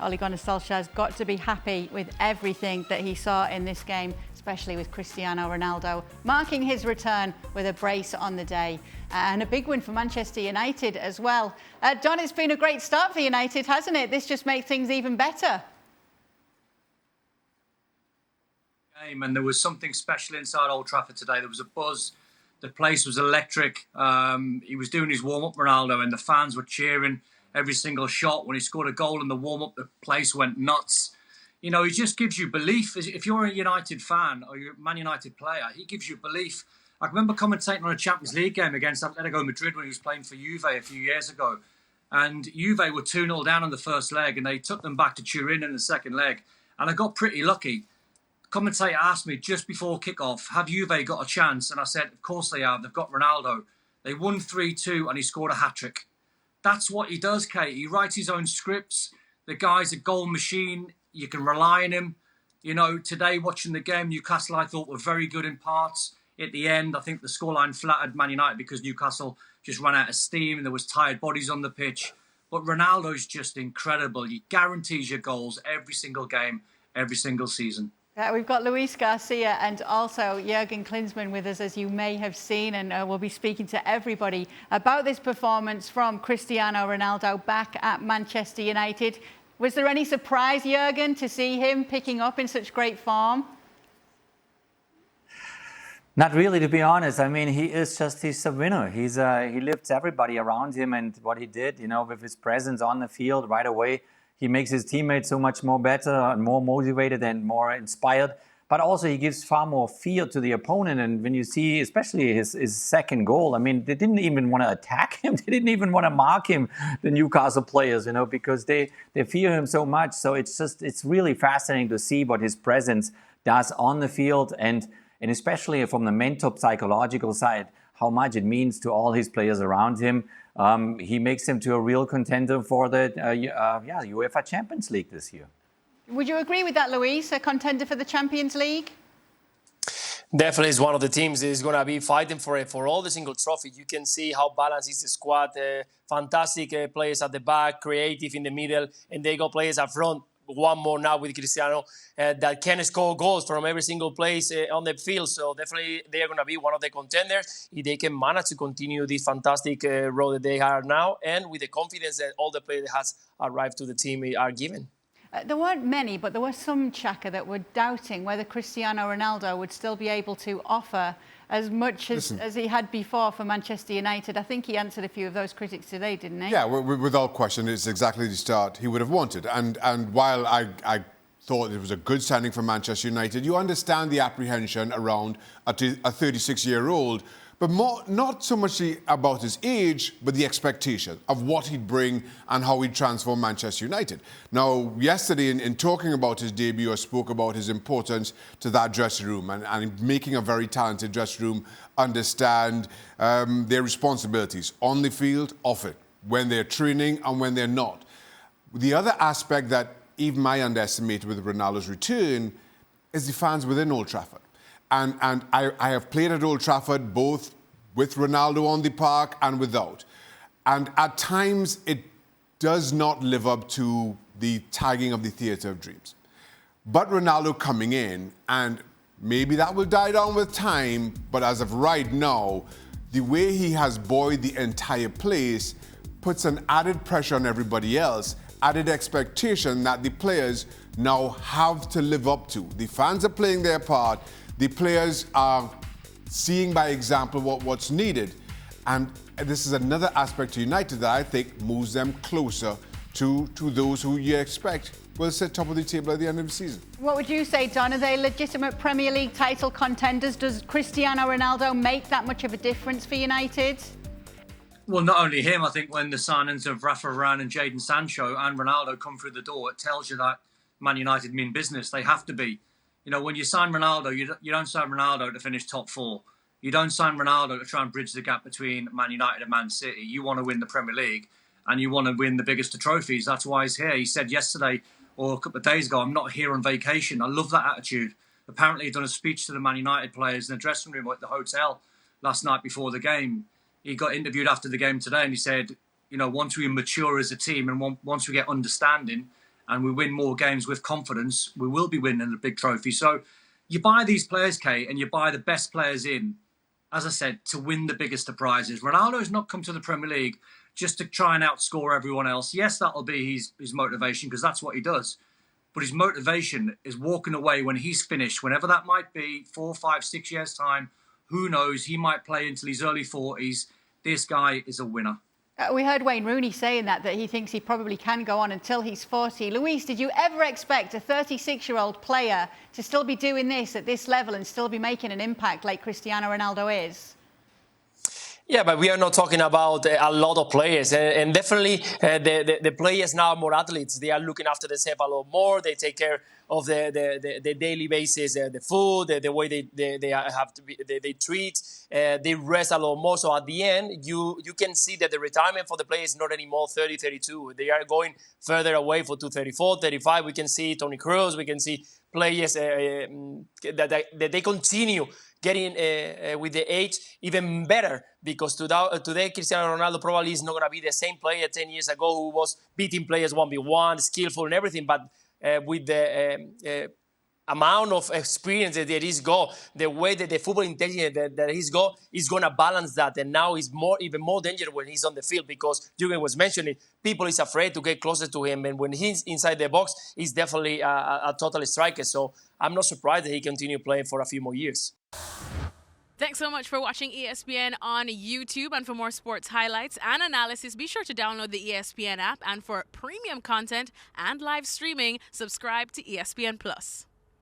Ole Gunnar Solskjaer's got to be happy with everything that he saw in this game, especially with Cristiano Ronaldo marking his return with a brace on the day. And a big win for Manchester United as well. Don, it's been a great start for United, hasn't it? This just makes things even better. And there was something special inside Old Trafford today. There was a buzz. The place was electric. He was doing his warm-up, Ronaldo, and the fans were cheering every single shot. When he scored a goal in the warm-up, the place went nuts. You know, he just gives you belief. If you're a United fan or you're a Man United player, he gives you belief. I remember commentating on a Champions League game against Atletico Madrid when he was playing for Juve a few years ago. And Juve were 2-0 down on the first leg, and they took them back to Turin in the second leg. And I got pretty lucky. Commentator asked me just before kickoff, have Juve got a chance? And I said, of course they have. They've got Ronaldo. They won 3-2 and he scored a hat-trick. That's what he does, Kate. He writes his own scripts. The guy's a goal machine. You can rely on him. You know, today watching the game, Newcastle I thought were very good in parts. At the end, I think the scoreline flattered Man United because Newcastle just ran out of steam and there was tired bodies on the pitch. But Ronaldo's just incredible. He guarantees your goals every single game, every single season. We've got Luis Garcia and also Jurgen Klinsmann with us, as you may have seen, and we'll be speaking to everybody about this performance from Cristiano Ronaldo back at Manchester United. Was there any surprise, Jurgen, to see him picking up in such great form? Not really, to be honest. I mean, he's a winner. He lifts everybody around him, and what he did, you know, with his presence on the field right away, he makes his teammates so much more better and more motivated and more inspired. But also he gives far more fear to the opponent. And when you see, especially his second goal, I mean, they didn't even want to attack him. They didn't even want to mark him, the Newcastle players, you know, because they fear him so much. So it's really fascinating to see what his presence does on the field, and especially from the mental, psychological side, how much it means to all his players around him. He makes him to a real contender for the UEFA Champions League this year. Would you agree with that, Luis? A contender for the Champions League? Definitely is one of the teams that is going to be fighting for all the single trophies. You can see how balanced is the squad. Fantastic players at the back, creative in the middle, and they got players up front. One more now with Cristiano that can score goals from every single place on the field. So definitely they are going to be one of the contenders if they can manage to continue this fantastic road that they are now, and with the confidence that all the players that has arrived to the team are given. There weren't many, but there were some, Shaka, that were doubting whether Cristiano Ronaldo would still be able to offer as much as he had before for Manchester United. I think he answered a few of those critics today, didn't he? Yeah, without question, it's exactly the start he would have wanted. And while I thought it was a good signing for Manchester United, you understand the apprehension around a 36-year-old, but not so much about his age, but the expectation of what he'd bring and how he'd transform Manchester United. Now, yesterday, in talking about his debut, I spoke about his importance to that dressing room and making a very talented dressing room understand their responsibilities on the field, off it, when they're training and when they're not. The other aspect that even I underestimated with Ronaldo's return is the fans within Old Trafford. And I have played at Old Trafford both with Ronaldo on the park and without. And at times it does not live up to the tagging of the Theatre of Dreams. But Ronaldo coming in, and maybe that will die down with time, but as of right now, the way he has buoyed the entire place puts an added pressure on everybody else, added expectation that the players now have to live up to. The fans are playing their part. The players are seeing by example what's needed. And this is another aspect to United that I think moves them closer to those who you expect will sit top of the table at the end of the season. What would you say, Don? Are they legitimate Premier League title contenders? Does Cristiano Ronaldo make that much of a difference for United? Well, not only him. I think when the signings of Rafa Varane and Jadon Sancho and Ronaldo come through the door, it tells you that Man United mean business. They have to be. You know, when you sign Ronaldo, you don't sign Ronaldo to finish top four. You don't sign Ronaldo to try and bridge the gap between Man United and Man City. You want to win the Premier League and you want to win the biggest of trophies. That's why he's here. He said yesterday or a couple of days ago, I'm not here on vacation. I love that attitude. Apparently he'd done a speech to the Man United players in the dressing room at the hotel last night before the game. He got interviewed after the game today and he said, you know, once we mature as a team and once we get understanding and we win more games with confidence, we will be winning the big trophy. So you buy these players, Kate, and you buy the best players in, as I said, to win the biggest of prizes. Ronaldo's not come to the Premier League just to try and outscore everyone else. Yes, that'll be his motivation, because that's what he does. But his motivation is walking away when he's finished, whenever that might be, 4, 5, 6 years' time. Who knows? He might play until his early 40s. This guy is a winner. We heard Wayne Rooney saying that he thinks he probably can go on until he's 40. Luis, did you ever expect a 36-year-old player to still be doing this at this level and still be making an impact like Cristiano Ronaldo is? Yeah, but we are not talking about a lot of players, and definitely the players now are more athletes. They are looking after themselves a lot more. They take care of the daily basis, the food, the way they have to be, they treat. They rest a lot more. So at the end, you can see that the retirement for the players is not anymore 30, 32. They are going further away for 34, 35. We can see Toni Kroos. We can see players that they continue getting with the age even better, because today Cristiano Ronaldo probably is not going to be the same player 10 years ago who was beating players 1v1, skillful and everything, but with the amount of experience that he's got, the way that the football intelligence that he's got is going to balance that. And now he's even more dangerous when he's on the field, because Jurgen was mentioning people is afraid to get closer to him. And when he's inside the box, he's definitely a total striker. So I'm not surprised that he continue playing for a few more years. Thanks so much for watching ESPN on YouTube. And for more sports highlights and analysis, be sure to download the ESPN app. And for premium content and live streaming, subscribe to ESPN Plus.